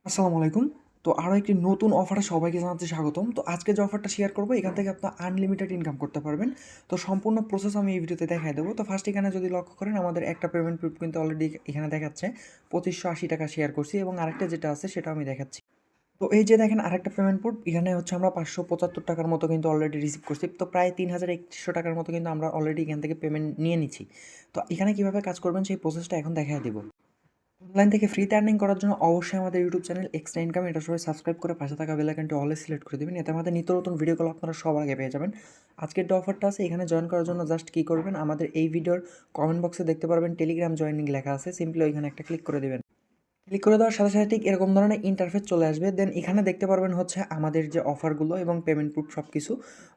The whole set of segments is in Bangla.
আসসালামু আলাইকুম। তো আরও একটি নতুন অফারে সবাইকে জানাচ্ছি স্বাগতম। তো আজকে যে অফারটা শেয়ার করব এখান থেকে আপনার আনলিমিটেড ইনকাম করতে পারবেন। তো সম্পূর্ণ প্রসেস আমি এই ভিডিওতে দেখায় দেবো। তো ফার্স্ট এখানে যদি লক্ষ্য করেন আমাদের একটা পেমেন্ট প্রুফ কিন্তু অলরেডি এখানে দেখাচ্ছে ৳২৫৮০ শেয়ার করছি এবং আরেকটা যেটা আছে সেটাও আমি দেখাচ্ছি। তো এই যে দেখেন আরেকটা পেমেন্ট প্রুফ এখানে হচ্ছে আমরা ৳৫৭৫ মতো কিন্তু অলরেডি রিসিভ করছি। তো প্রায় ৳৩,৩১০০ মতো কিন্তু আমরা অলরেডি এখান থেকে পেমেন্ট নিয়ে নিচ্ছি। তো এখানে কিভাবে কাজ করবেন সেই প্রসেসটা এখন দেখায় দিব। অনলাইন থেকে ফ্রিতে আর্নিং করার জন্য অবশ্যই আমাদের ইউটিউব চ্যানেল এক্সট্রা ইনকাম এটা সবাই সাবস্ক্রাইব করে পাশে থাকা বেল আইকনটি অলে সিলেক্ট করে দেবেন। এতে আমাদের নিত্য নতুন ভিডিওগুলো আপনারা সবার আগে পেয়ে যাবেন। আজকের যে অফারটা আছে এখানে জয়েন করার জন্য জাস্ট কী করবেন, আমাদের এই ভিডিওর কমেন্ট বক্সে দেখতে পারবেন টেলিগ্রাম জয়েনিং লেখা আছে, সিম্পলি ওইখানে একটা ক্লিক করে দেবেন। ক্লিক করে দেওয়ার সাথে সাথে ঠিক এরকম ধরনের ইন্টারফেস চলে আসবে। দেন এখানে দেখতে পারবেন হচ্ছে আমাদের যে অফারগুলো এবং পেমেন্ট প্রুফ সব কিছু।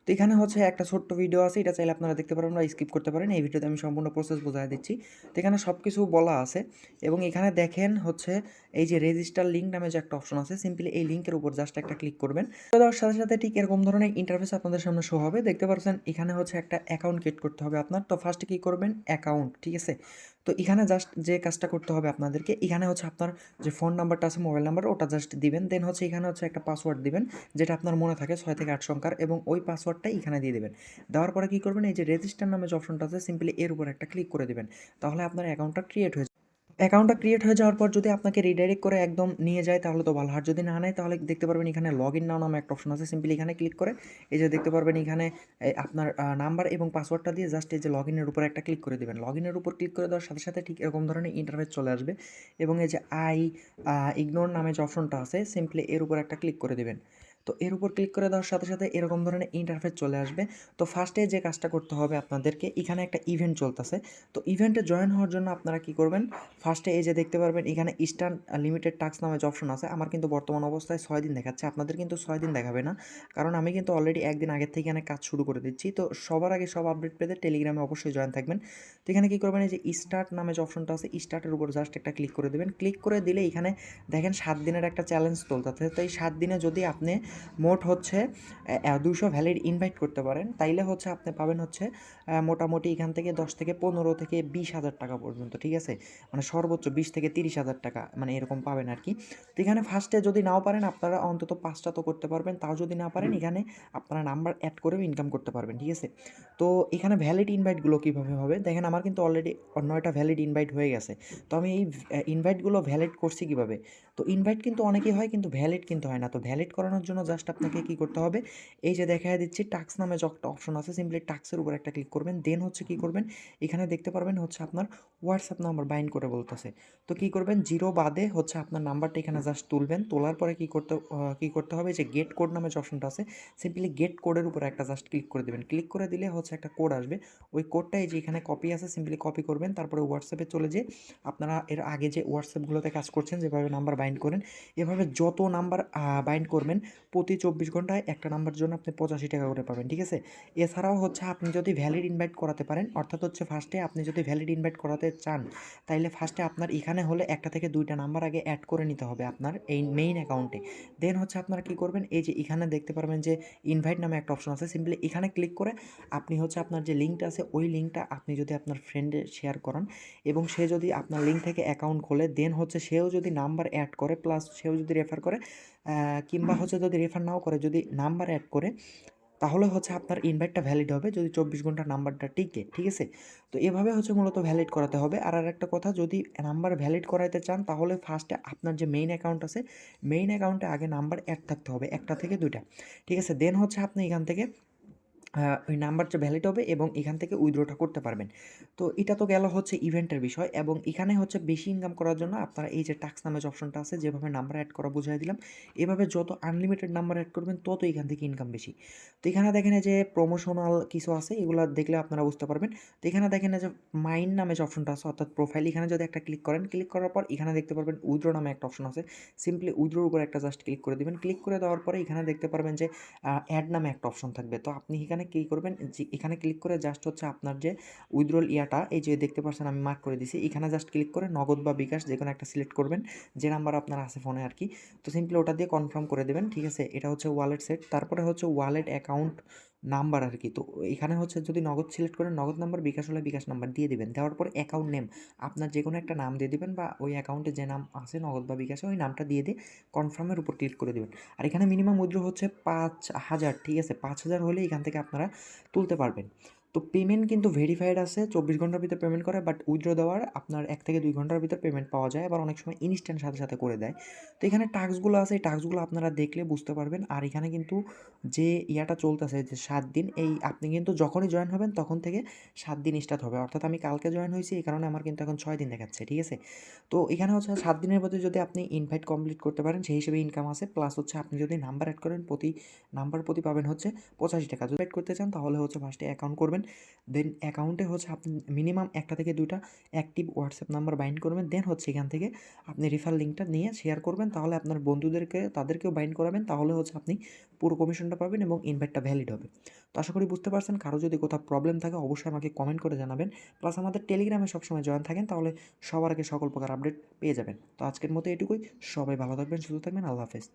তো এখানে হচ্ছে একটা ছোট্ট ভিডিও আছে, এটা চাইলে আপনারা দেখতে পারবেন বা স্কিপ করতে পারেন। এই ভিডিওতে আমি সম্পূর্ণ প্রসেস বোঝায় দিচ্ছি। তো এখানে সব কিছু বলা আছে এবং এখানে দেখেন হচ্ছে এই যে রেজিস্টার লিঙ্ক নামে যে একটা অপশন আছে, সিম্পলি এই লিঙ্কের উপর জাস্ট একটা ক্লিক করবেন। করে দেওয়ার সাথে সাথে ঠিক এরকম ধরনের ইন্টারফেস আপনাদের সামনে শো হবে। দেখতে পাচ্ছেন এখানে হচ্ছে একটা অ্যাকাউন্ট ক্রিয়েট করতে হবে আপনার। তো ফার্স্টে কী করবেন, অ্যাকাউন্ট, ঠিক আছে? তো এখানে জাস্ট যে কাজটা করতে হবে আপনাদেরকে, এখানে হচ্ছে আপনার যে ফোন নাম্বারটা আছে, মোবাইল নাম্বার, ওটা জাস্ট দিবেন। দেন হচ্ছে এখানে হচ্ছে একটা পাসওয়ার্ড দিবেন যেটা আপনার মনে থাকে ৬ থেকে ৮ সংখ্যার এবং ওই পাসওয়ার্ডটাই এখানে দিয়ে দেবেন। দেওয়ার পরে কী করবেন, এই যে রেজিস্টার নামে যে অপশনটা আছে সিম্পলি এর উপর একটা ক্লিক করে দিবেন। তাহলে আপনার অ্যাকাউন্টটা ক্রিয়েট হয়ে যাবে। অ্যাকাউন্টটা ক্রিয়েট হয়ে যাওয়ার পর যদি আপনাকে রিডাইরেক্ট করে একদম নিয়ে যায় তাহলে তো ভালো। আর যদি না নেয় তাহলে দেখতে পারবেন এখানে লগ ইন নাও নামে একটা অপশন আছে, সিম্পলি এখানে ক্লিক করে এই যে দেখতে পারবেন এখানে আপনার নাম্বার এবং পাসওয়ার্ডটা দিয়ে জাস্ট এই যে লগ ইনের উপর একটা ক্লিক করে দেবেন। লগ ইনের উপর ক্লিক করে দেওয়ার সাথে সাথে ঠিক এরকম ধরনের ইন্টারফেস চলে আসবে এবং এই যে ইগনোর নামে যে অপশনটা আছে সিম্পলি এর উপর একটা ক্লিক করে দেবেন। তো এর উপর ক্লিক করে দেওয়ার সাথে সাথে এরকম ধরনের ইন্টারফেস চলে আসবে। তো ফার্স্টে যে কাজটা করতে হবে আপনাদেরকে, এখানে একটা ইভেন্ট চলতেছে। তো ইভেন্টে জয়েন হওয়ার জন্য আপনারা কি করবেন, ফার্স্টে এই যে দেখতে পারবেন এখানে ইস্টার্ন লিমিটেড টাস্ক নামে যে অপশন আছে, আমার কিন্তু বর্তমান অবস্থায় ৬ দিন দেখাচ্ছে, আপনাদের কিন্তু ৬ দিন দেখাবে না, কারণ আমি কিন্তু অলরেডি একদিন আগের থেকে এখানে কাজ শুরু করে দিচ্ছি। তো সবার আগে সব আপডেট পেতে টেলিগ্রামে অবশ্যই জয়েন থাকবেন। তো এখানে কী করবেন, এই যে স্টার্ট নামে যে অপশনটা আছে স্টার্টের উপর জাস্ট একটা ক্লিক করে দেবেন। ক্লিক করে দিলে এখানে দেখেন ৭ দিনের একটা চ্যালেঞ্জ চলতেছে। তো এই ৭ দিনে যদি আপনি মোট হচ্ছে ২০০ ভ্যালিড ইনভাইট করতে পারেন তাইলে হচ্ছে আপনি পাবেন হচ্ছে মোটামুটি এখান থেকে ১০ থেকে ১৫ থেকে ২০,০০০ টাকা পর্যন্ত, ঠিক আছে? মানে সর্বোচ্চ ২০ থেকে ৩০,০০০ টাকা মানে এরকম পাবেন আর কি। তো এখানে ফার্স্টে যদি নাও পারেন আপনারা অন্তত ৫টা তো করতে পারবেন, তাও যদি না পারেন এখানে আপনারা নাম্বার অ্যাড করেও ইনকাম করতে পারবেন, ঠিক আছে? তো এখানে ভ্যালিড ইনভাইটগুলো কীভাবে হবে দেখেন, আমার কিন্তু অলরেডি ৯টা ভ্যালিড ইনভাইট হয়ে গেছে। তো আমি এই ইনভাইটগুলো ভ্যালিড করছি কীভাবে? তো ইনভাইট কিন্তু অনেকেই হয় কিন্তু ভ্যালিড কিন্তু হয় না। তো ভ্যালিড করানোর জন্য জাস্ট আপনাকে কী করতে হবে, এই যে দেখায় দিচ্ছি টাস্ক নামে যে একটা অপশন আছে সিম্পলি টাস্কের উপর একটা ক্লিক করবেন। দেন হচ্ছে কী করবেন, এখানে দেখতে পারবেন হচ্ছে আপনার হোয়াটসঅ্যাপ নাম্বার বাইন্ড করে বলতেছে। তো কী করবেন, 0 বাদে হচ্ছে আপনার নাম্বারটা এখানে জাস্ট তুলবেন। তোলার পরে কী করতে হবে, যে গেট কোড নামে যে অপশনটা আছে সিম্পলি গেট কোডের উপর একটা জাস্ট ক্লিক করে দেবেন। ক্লিক করে দিলে হচ্ছে একটা কোড আসবে। ওই কোডটা এই যে এখানে কপি আছে সিম্পলি কপি করবেন। তারপরে হোয়াটসঅ্যাপে চলে যেয়ে আপনারা এর আগে যে হোয়াটসঅ্যাপগুলোতে কাজ করছেন যেভাবে নাম্বার বাইন্ড করেন, এভাবে যত নাম্বার বাইন্ড করবেন প্রতি ২৪ ঘন্টায় একটা নাম্বারের জন্য আপনি ৳৮৫ করে পাবেন, ঠিক আছে? এছাড়াও হচ্ছে আপনি যদি ভ্যালিড ইনভাইট করাতে পারেন, অর্থাৎ হচ্ছে ফার্স্টে আপনি যদি ভ্যালিড ইনভাইট করাতে চান তাইলে ফার্স্টে আপনার এখানে হলে ১টা থেকে ২টা নাম্বার আগে অ্যাড করে নিতে হবে আপনার এই মেইন অ্যাকাউন্টে। দেন হচ্ছে আপনারা কী করবেন, এই যে এখানে দেখতে পারবেন যে ইনভাইট নামে একটা অপশন আছে, সিম্পলি এখানে ক্লিক করে আপনি হচ্ছে আপনার যে লিঙ্কটা আছে ওই লিঙ্কটা আপনি যদি আপনার ফ্রেন্ডে শেয়ার করান এবং সে যদি আপনার লিঙ্ক থেকে অ্যাকাউন্ট খোলে, দেন হচ্ছে সেও যদি নাম্বার অ্যাড করে প্লাস সেও যদি রেফার করে কিংবা হচ্ছে যদি রেফার নাও করে যদি নাম্বার অ্যাড করে, তাহলে হচ্ছে আপনার ইনভাইটটা ভ্যালিড হবে যদি ২৪ ঘন্টা নাম্বারটা টিকে, ঠিক আছে? তো এভাবে হচ্ছে মূলত ভ্যালিড করাতে হবে। আর আরেকটা কথা, যদি নাম্বার ভ্যালিড করাইতে চান তাহলে ফার্স্টে আপনার যে মেইন অ্যাকাউন্ট আছে, মেইন অ্যাকাউন্টে আগে নাম্বার অ্যাড থাকতে হবে ১টা থেকে ২টা, ঠিক আছে? দেন হচ্ছে আপনি এখান থেকে ওই নাম্বারটা ভ্যালিড হবে এবং এখান থেকে উইথড্রটা করতে পারবেন। তো এটা তো গেল হচ্ছে ইভেন্টের বিষয় এবং এখানে হচ্ছে বেশি ইনকাম করার জন্য আপনারা এই যে টাস্ক নামে যে অপশনটা আছে যেভাবে নাম্বার অ্যাড করা বুঝাই দিলাম, এভাবে যত আনলিমিটেড নাম্বার অ্যাড করবেন তত এখান থেকে ইনকাম বেশি। তো এখানে দেখেন এই যে প্রমোশনাল কিছু আছে, এগুলা দেখলে আপনারা বুঝতে পারবেন। তো এখানে দেখেন এই যে মাইন্ড নামে যে অপশনটা আছে অর্থাৎ প্রোফাইল, এখানে যদি একটা ক্লিক করেন, ক্লিক করার পর এখানে দেখতে পারবেন উইথড্র নামে একটা অপশন আছে। সিম্পলি উইথড্রর উপর একটা জাস্ট ক্লিক করে দিবেন। ক্লিক করে দেওয়ার পরে এখানে দেখতে পারবেন যে অ্যাড নামে একটা অপশন থাকবে। তো আপনি এখানে কি করবেন, যে এখানে ক্লিক করে জাস্ট হচ্ছে আপনার যে উইথড্রল ইয়াটা এই যে দেখতে পাচ্ছেন আমি মার্ক করে দিছি, এখানে জাস্ট ক্লিক করে নগদ বা বিকাশ যেকোনো একটা সিলেক্ট করবেন, যে নাম্বার আপনার আছে ফোনে আর কি। তো সিম্পলি ওটা দিয়ে কনফার্ম করে দেবেন, ঠিক আছে? এটা হচ্ছে ওয়ালেট সেট। তারপরে হচ্ছে ওয়ালেট অ্যাকাউন্ট নাম্বার আর কি। তো এখানে হচ্ছে যদি নগদ সিলেক্ট করেন নগদ নাম্বার, বিকাশ হলে বিকাশ নাম্বার দিয়ে দিবেন। দেওয়ার পরে অ্যাকাউন্ট নেম আপনার যেকোনো একটা নাম দিয়ে দিবেন বা ওই অ্যাকাউন্টে যে নাম আছে নগদ বা বিকাশে ওই নামটা দিয়ে কনফার্মের উপর ক্লিক করে দিবেন। আর এখানে মিনিমাম উইথড্র হচ্ছে ৫,০০০, ঠিক আছে? ৫,০০০ হলে এখান থেকে আপনারা তুলতে পারবেন। তো পেমেন্ট কিন্তু ভেরিফাইড আছে, ২৪ ঘন্টার ভিতর পেমেন্ট করে, বাট উইথড্র দেওয়ার আপনার ১ থেকে ২ ঘন্টার ভিতর পেমেন্ট পাওয়া যায়। আবার অনেক সময় ইনস্ট্যান্ট সাথে, সাথে করে দেয়। তো এখানে টাস্কগুলো আছে, এই টাস্কগুলো আপনারা দেখলে বুঝতে পারবেন। আর এখানে কিন্তু যে ইয়াটা চলতেছে যে ৭ দিন, এই আপনি কিন্তু যখনই জয়েন হবেন তখন থেকে ৭ দিন স্টার্ট হবে। অর্থাৎ আমি কালকে জয়েন হয়েছি, এই কারণে আমার কিন্তু এখন ৬ দিন দেখাচ্ছে, ঠিক আছে? তো এখানে হচ্ছে ৭ দিনের মধ্যে যদি আপনি ইনভাইট কমপ্লিট করতে পারেন সেই হিসেবে ইনকাম আছে। প্লাস হচ্ছে আপনি যদি নাম্বার এড করেন প্রতি নাম্বার প্রতি পাবেন হচ্ছে ৮৫ টাকা। যদি এড করতে চান তাহলে হচ্ছে ফার্স্টে অ্যাকাউন্ট করবেন। দেন অ্যাকাউন্টে হচ্ছে আপনি মিনিমাম ১টা থেকে ২টা অ্যাক্টিভ হোয়াটসঅ্যাপ নাম্বার বাইন্ড করবেন। দেন হচ্ছে এখান থেকে আপনি রেফার লিঙ্কটা নিয়ে শেয়ার করবেন। তাহলে আপনার বন্ধুদেরকে তাদেরকেও বাইন্ড করাবেন। তাহলে হচ্ছে আপনি পুরো কমিশনটা পাবেন এবং ইনভাইটটা ভ্যালিড হবে। তো আশা করি বুঝতে পারছেন। কারো যদি কোথাও প্রবলেম থাকে অবশ্যই আমাকে কমেন্ট করে জানাবেন। প্লাস আমাদের টেলিগ্রামে সবসময় জয়েন থাকেন, তাহলে সবার আগে সকল প্রকার আপডেট পেয়ে যাবেন। তো আজকের মতো এটুকুই। সবাই ভালো থাকবেন, সুস্থ থাকবেন। আল্লাহ হাফেজ।